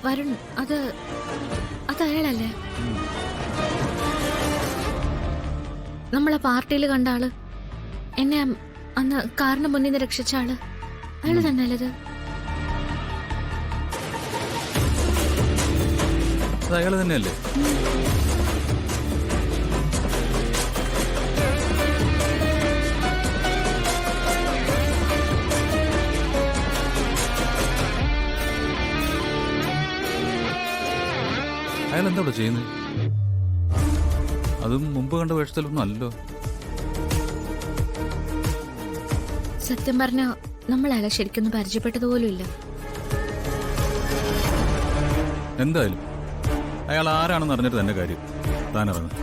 വരുൺ അത് അയാളല്ലേ നമ്മളെ പാർട്ടിയിൽ കണ്ട ആള്, എന്നെ അന്ന് കാറിന് മുന്നിൽ നിന്ന് രക്ഷിച്ച ആള്, അയാള് തന്നെയല്ലത്? അയാള് തന്നെയല്ലേ? അയാൾ എന്താ ഇവിടെ ചെയ്യുന്നത്? അതും മുമ്പ് കണ്ട വേഷത്തിലൊന്നും അല്ലല്ലോ. സത്യം പറഞ്ഞ നമ്മൾ അയാളെ ശരിക്കൊന്നും പരിചയപ്പെട്ടതുപോലും ഇല്ല. എന്തായാലും അയാൾ ആരാണെന്ന് അറിഞ്ഞിട്ട് തന്നെ കാര്യം. താനിറങ്ങും.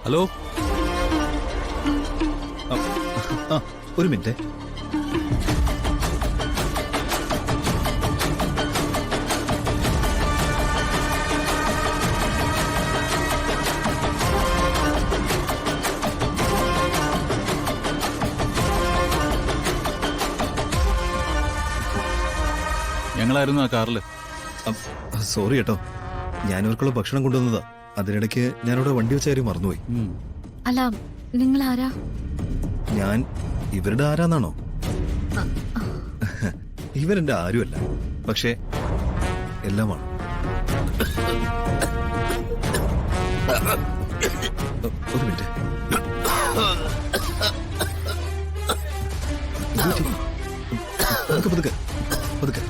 ഹലോ, ഒരു മിനിറ്റ്. ഞങ്ങളായിരുന്നു ആ കാറില്. സോറി കേട്ടോ, ഞാനിവർക്കുള്ള ഭക്ഷണം കൊണ്ടുവന്നതാ. അതിനിടയ്ക്ക് ഞാനിവിടെ വണ്ടി വെച്ച കാര്യം മറന്നുപോയി. അല്ല, നിങ്ങൾ ആരാ? ഞാൻ ഇവരുടെ ആരാന്നാണോ? ഇവരെന്റെ ആരുമല്ല, പക്ഷേ എല്ലാമാണ്. ഒരു മിനിറ്റ്. പതുക്കെ പതുക്കെ കുടിക്കാം.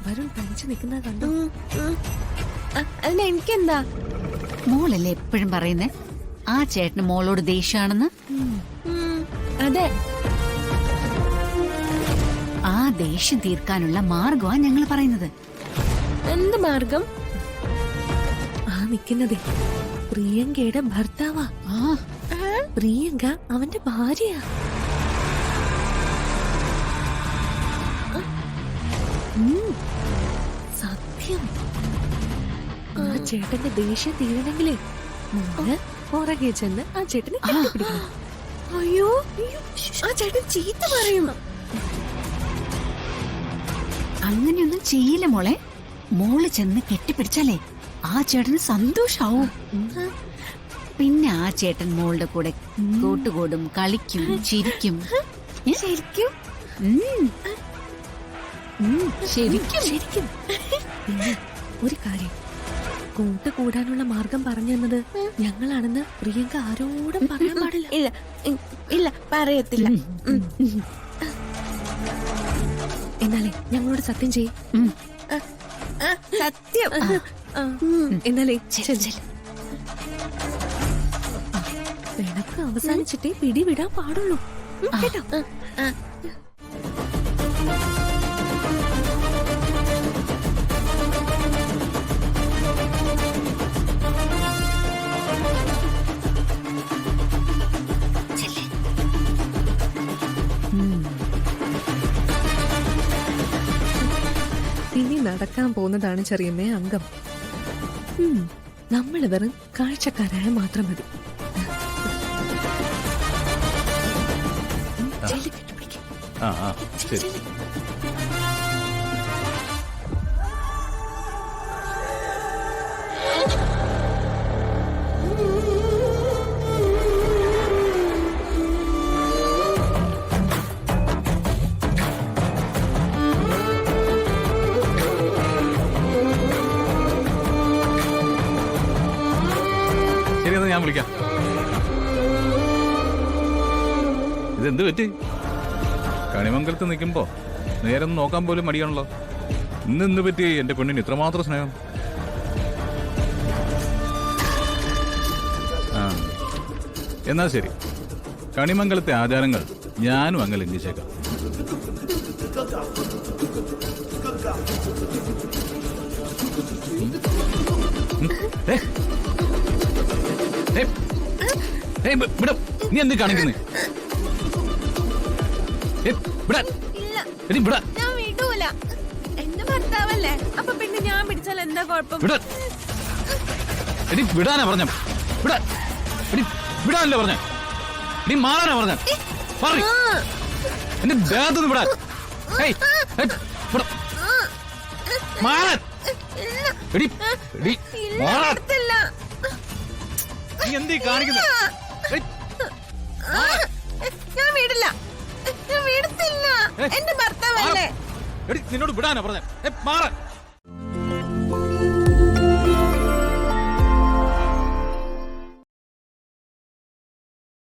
വരുൺ തനിച്ച് നിൽക്കുന്നത് കണ്ടോ? അതിന് എനിക്കെന്താ? മോളല്ലേ എപ്പോഴും പറയുന്നേ ആ ചേട്ടന് മോളോട് ദേഷ്യാണെന്ന്? അതെ. ആ ദേഷ്യം തീർക്കാനുള്ള മാർഗമാ ഞങ്ങൾ പറയുന്നത്. എന്ത് മാർഗം? ആ നിൽക്കുന്നതേ പ്രിയങ്കയുടെ ഭർത്താവാ. പ്രിയങ്ക അവന്റെ ഭാര്യയാ. സത്യം. ആ ചേട്ടന്റെ ദേഷ്യം തീരണമെങ്കിലേ മോള് പുറകെ ചെന്ന് ആ ചേട്ടനെ കെട്ടിപ്പിടിക്കണം. അയ്യോ, ആ ചേട്ടൻ ചീത്ത പറയും. അങ്ങനെയൊന്നും ചെയ്യില്ല മോളെ. മോള് ചെന്ന് കെട്ടിപ്പിടിച്ചാലേ ആ ചേട്ടന് സന്തോഷാവും. പിന്നെ ആ ചേട്ടൻ മോളുടെ കൂടെ കൂട്ടുകൂടും, കളിക്കും, ചിരിക്കും. ശരിക്കും ശരിക്കും ശരിക്കും. പിന്നെ ഒരു കാര്യം, കൂട്ടുകൂടാനുള്ള മാർഗം പറഞ്ഞു തന്നത് ഞങ്ങളാണെന്ന് പ്രിയങ്ക ആരോടും പറയാൻ പാടില്ല. ഇല്ല ഇല്ല, പറയത്തില്ല. എന്നാലേ ഞങ്ങളോട് സത്യം ചെയ്യും. സത്യം. എന്നാലേ പിണക്ക് അവസാനിച്ചിട്ടേ പിടിവിടാൻ പാടുള്ളൂ കേട്ടോ. നടക്കാൻ പോകുന്നതാണ് ചെറിയമ്മേ അംഗം. നമ്മൾ വെറും കാഴ്ചക്കാരായ മാത്രം മതി. ചെല്ല്, കെട്ടിപ്പിടിക്ക്. ആ ആ ശരി. ചെല്ല്. ശരി, എന്നാ ഞാൻ വിളിക്കാം. ഇതെന്ത് പറ്റി? കണിമംഗലത്ത് നിൽക്കുമ്പോ നേരം നോക്കാൻ പോലും മടിയാണല്ലോ. ഇന്ന് പറ്റി എന്റെ പെണ്ണിന് ഇത്രമാത്രം സ്നേഹം. ആ എന്നാ ശരി, കണിമംഗലത്തെ ആചാരങ്ങൾ ഞാനും അങ്ങ് ലംഘിച്ചേക്കാം. നീ എന്ത് കാണിക്കുന്നേ? ഞാൻ വിടൂല. എന്റെ ഭർത്താവല്ലേ, അപ്പൊ പിന്നെ ഞാൻ പിടിച്ചാൽ എന്താ കുഴപ്പം? വിടാനാ പറഞ്ഞ? വിടാനല്ലേ പറഞ്ഞ? നീ മാറാനാ പറഞ്ഞ? എന്റെ ദേഹത്തുനിന്ന് വിടാൻ. മാറാൻ. നീ എന്തീ കാണിക്കുന്നത്? ഞാൻ വിടില്ല, ഞാൻ വിടത്തില്ല. എന്റെ ഭർത്താവല്ലേ. നിന്നോട് വിടാനാ പറഞ്ഞ? മാറാൻ.